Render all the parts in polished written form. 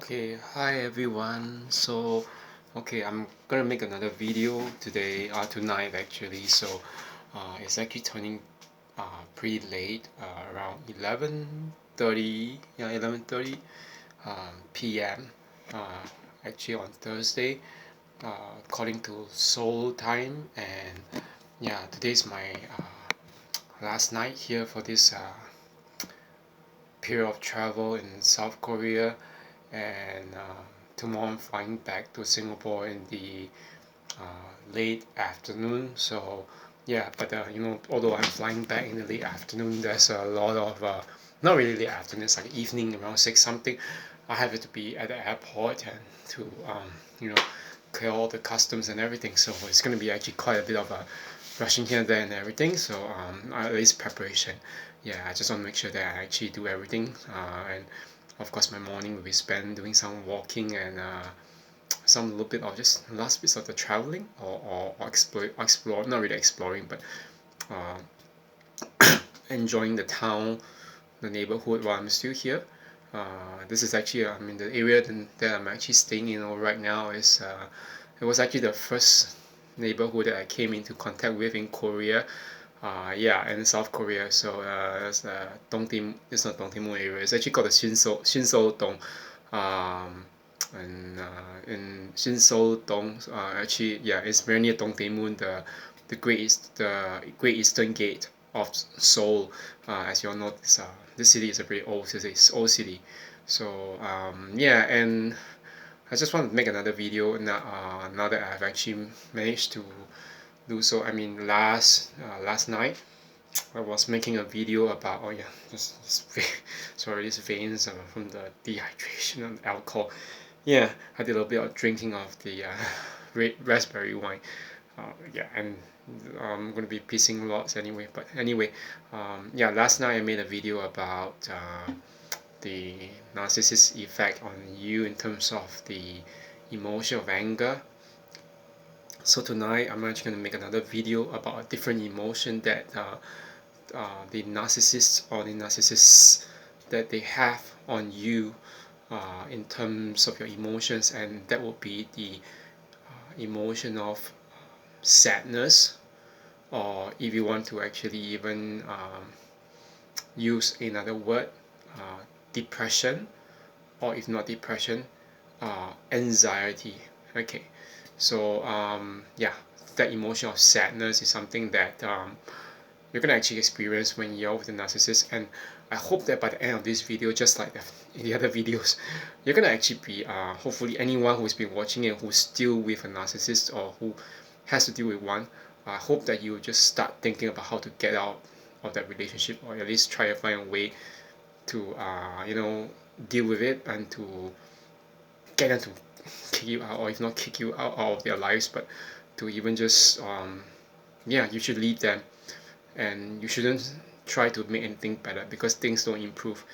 Okay, hi everyone. I'm gonna make another video today, tonight actually. It's actually turning pretty late, around 11:30, yeah, 11:30 p.m. Uh, actually on Thursday, according to Seoul time, and yeah, today's my last night here for this period of travel in South Korea, and tomorrow I'm flying back to Singapore in the late afternoon. So yeah, but although I'm flying back in the late afternoon, there's a lot of not really late afternoon, it's like evening around 6 something. I have to be at the airport and to you know clear all the customs and everything. So it's going to be actually quite a bit of a rushing here, there, and everything. So at least preparation. Yeah, I just want to make sure that I actually do everything. And of course, my morning will be spent doing some walking and some little bit of just last bits of the traveling, or explore, not really exploring, but uh, enjoying the town, the neighborhood while I'm still here. This is actually, I mean, the area that I'm actually staying in right now is, it was actually the first neighborhood that I came into contact with in Korea. Yeah, in South Korea. So it's Dongdaemun. It's not Dongdaemun area. It's actually called the Shinso Dong. Um, and in Shinso Dong, actually, yeah, it's very near Dongdaemun, the Great Eastern Gate of Seoul. As you all know, this city is a very old city. So yeah, and I just want to make another video now that I've actually managed to do so. I mean, last night I was making a video about, oh yeah, sorry, these veins from the dehydration and alcohol. Yeah, I did a little bit of drinking of the red raspberry wine. Yeah, and I'm gonna be pissing lots anyway. But anyway, yeah, last night I made a video about the narcissist effect on you in terms of the emotion of anger. So tonight I'm actually gonna make another video about a different emotion that the narcissists or the narcissists that they have on you in terms of your emotions, and that would be the emotion of sadness, or if you want to actually even use another word, uh, depression, or if not depression, anxiety. Okay, so yeah, that emotion of sadness is something that you're gonna actually experience when you're with a narcissist. And I hope that by the end of this video, just like the other videos, you're gonna actually be hopefully anyone who's been watching it who's still with a narcissist or who has to deal with one. I hope that you just start thinking about how to get out of that relationship, or at least try to find a way to deal with it, and to get them to kick you out, or if not kick you out of their lives, but to even just yeah, you should leave them, and you shouldn't try to make anything better because things don't improve.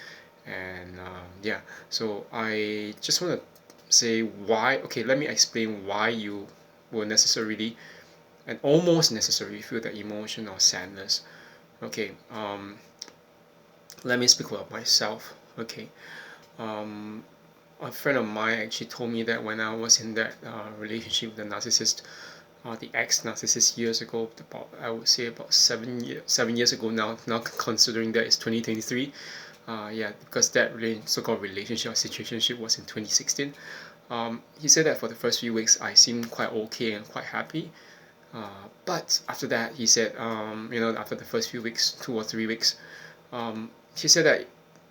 And yeah, so I just want to say why. Okay, let me explain why you will necessarily and almost necessarily feel the emotion of sadness. Okay, let me speak about myself. Okay, um, a friend of mine actually told me that when I was in that relationship with the narcissist, the ex narcissist years ago, about, I would say about 7 years ago now. Now considering that it's 2023, yeah, because that so-called relationship or situationship was in 2016. He said that for the first few weeks I seemed quite okay and quite happy, but after that he said, after the first few weeks, 2 or 3 weeks, he said that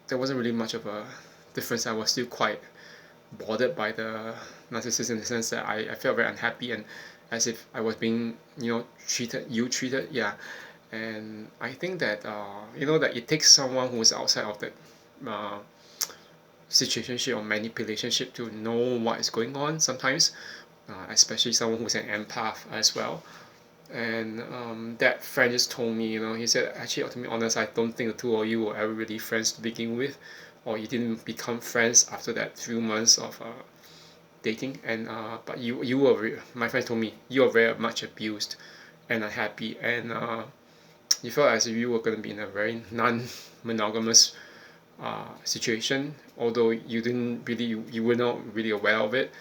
there wasn't really much of a difference. I was still quite bothered by the narcissist, in the sense that I felt very unhappy, and as if I was being treated, yeah. And I think that that it takes someone who is outside of that uh, situationship or manipulationship to know what is going on sometimes, especially someone who's an empath as well. And that friend just told me, he said, actually, to be honest, I don't think the two of you were ever really friends to begin with, or you didn't become friends after that few months of dating. And but you were, my friend told me, you were very much abused and unhappy, and you felt as if you were going to be in a very non-monogamous situation, although you were not really aware of it.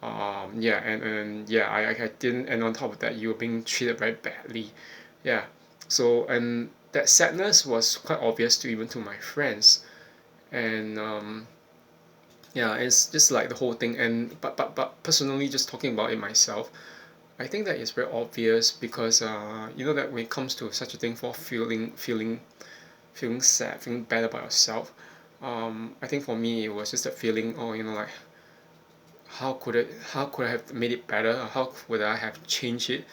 Yeah, and yeah, I didn't, and on top of that, you were being treated very badly. Yeah, so and that sadness was quite obvious to even to my friends, and yeah, it's just like the whole thing. And but personally, just talking about it myself, I think that it's very obvious because that when it comes to such a thing for feeling sad, feeling bad about yourself, I think for me it was just a feeling, oh, like how could I have made it better? How would I have changed it?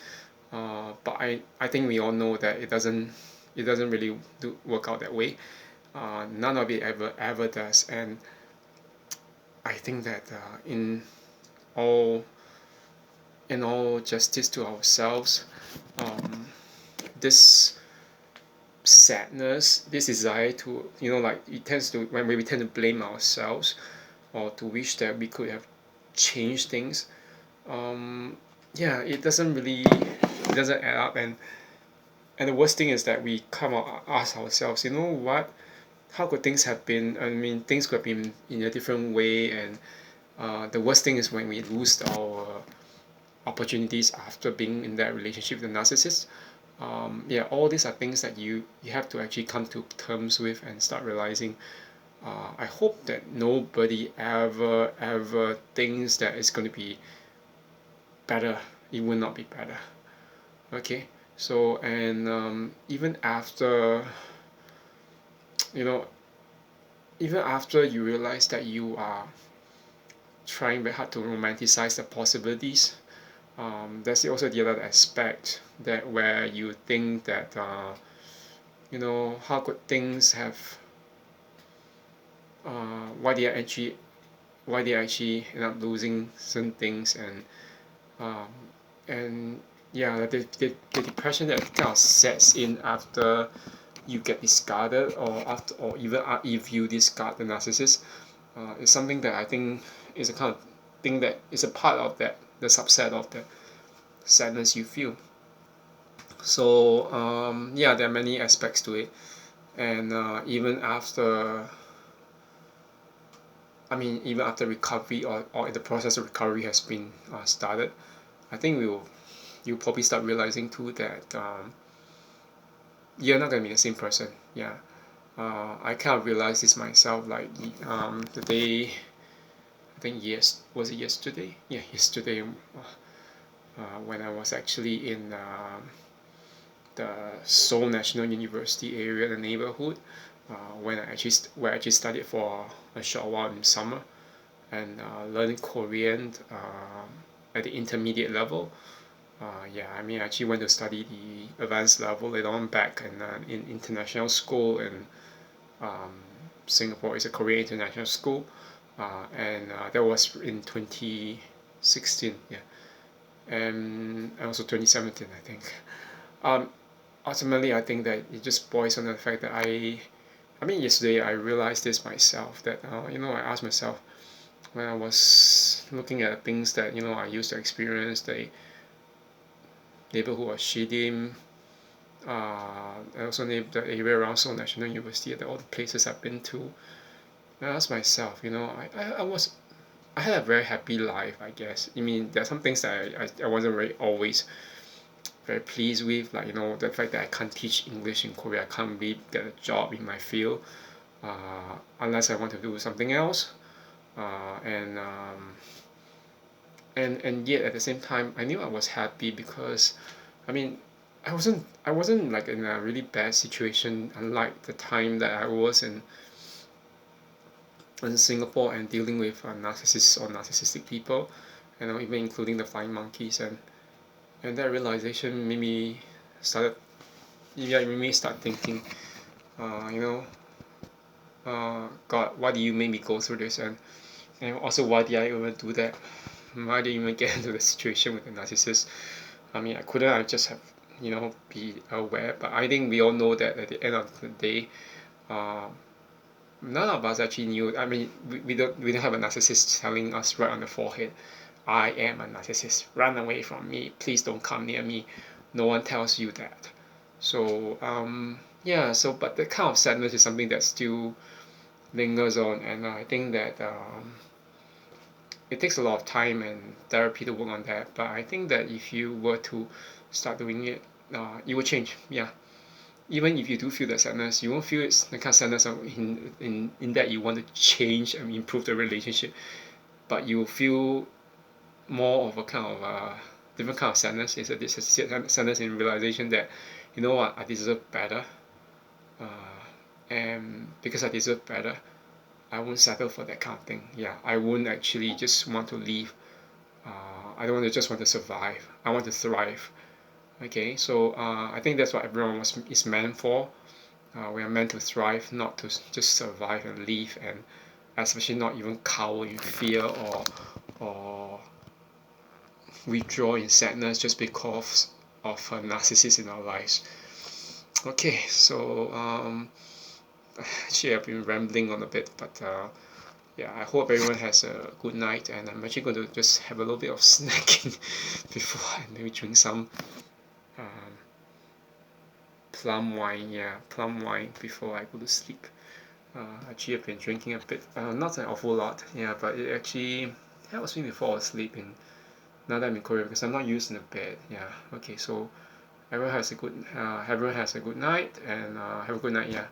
But I think we all know that it doesn't really work out that way. None of it ever does, and I think that all in all justice to ourselves, um, this sadness, this desire to, like it tends to when we tend to blame ourselves or to wish that we could have changed things. Yeah, it doesn't add up, and the worst thing is that we come out ask ourselves, what? How could things have been? I mean, things could have been in a different way, and the worst thing is when we lose our opportunities after being in that relationship with the narcissist. Yeah, all these are things that you have to actually come to terms with and start realizing. I hope that nobody ever thinks that it's going to be better. It will not be better. Okay, so and even after you know even after you realize that you are trying very hard to romanticize the possibilities, there's also the other aspect that where you think that how could things have why they actually end up losing certain things, um, and yeah, the depression that kind of sets in after you get discarded, or even if you discard the narcissist, is something that I think is a kind of thing that is a part of that, the subset of the sadness you feel. So yeah, there are many aspects to it, and even after recovery, or the process of recovery has been started, I think you'll probably start realizing too that you're not gonna be the same person. Yeah, I kind of realized this myself. Like the day, I think was it yesterday? Yeah, yesterday. When I was actually in the Seoul National University area, the neighborhood, where I actually studied for a short while in summer, and learning Korean at the intermediate level. Yeah, I actually went to study the advanced level later on back in international school in um, Singapore. It's a Korean international school, and that was in 2016. Yeah, and also 2017, I think. Um, Ultimately, I think that it just boils on the fact that yesterday I realized this myself, that I asked myself when I was looking at things that I used to experience, the neighborhood of Shidim, and also the area around Seoul National University, all the places I've been to. And I asked myself, I had a very happy life, I guess. There are some things that I wasn't really always very pleased with, like the fact that I can't teach English in Korea. I can't really get a job in my field unless I want to do something else. And yet at the same time, I knew I was happy because, I mean, I wasn't like in a really bad situation, unlike the time that I was in Singapore and dealing with narcissists or narcissistic people, even including the flying monkeys, and that realization started made me start thinking, uh, you know, God, why did you make me go through this, and also why did I even do that? Why did I even get into the situation with the narcissist? I couldn't I just have be aware, but I think we all know that at the end of the day, uh, none of us actually knew. We don't have a narcissist telling us right on the forehead, I am a narcissist, run away from me, please don't come near me. No one tells you that. So yeah, but the kind of sadness is something that still lingers on, and I think that it takes a lot of time and therapy to work on that. But I think that if you were to start doing it, it will change. Yeah, even if you do feel the sadness, you won't feel it's the kind of sadness in that you want to change and improve the relationship, but you will feel more of a kind of different kind of sadness. It's a sadness in realization that, you know what, I deserve better, and because I deserve better, I won't settle for that kind of thing. Yeah, I won't actually just want to leave. I don't want to just want to survive. I want to thrive. Okay, so I think that's what everyone is meant for. We are meant to thrive, not to just survive and live, and especially not even cower in fear or withdraw in sadness just because of a narcissist in our lives. Okay, so actually I've been rambling on a bit, but yeah, I hope everyone has a good night, and I'm actually going to just have a little bit of snacking before I maybe drink some um, plum wine. Yeah, plum wine before I go to sleep. Actually, I've been drinking a bit, not an awful lot, yeah, but it actually helps me before sleeping. Now that I'm in Korea, because I'm not used in the bed. Yeah. Okay. So everyone has a good night, and have a good night. Yeah.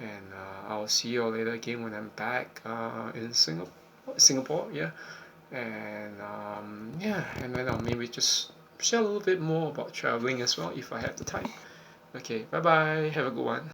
And I'll see you all later again when I'm back in Singapore. Singapore. Yeah. And yeah, and then I'll maybe just share a little bit more about traveling as well if I have the time. Okay. Bye bye. Have a good one.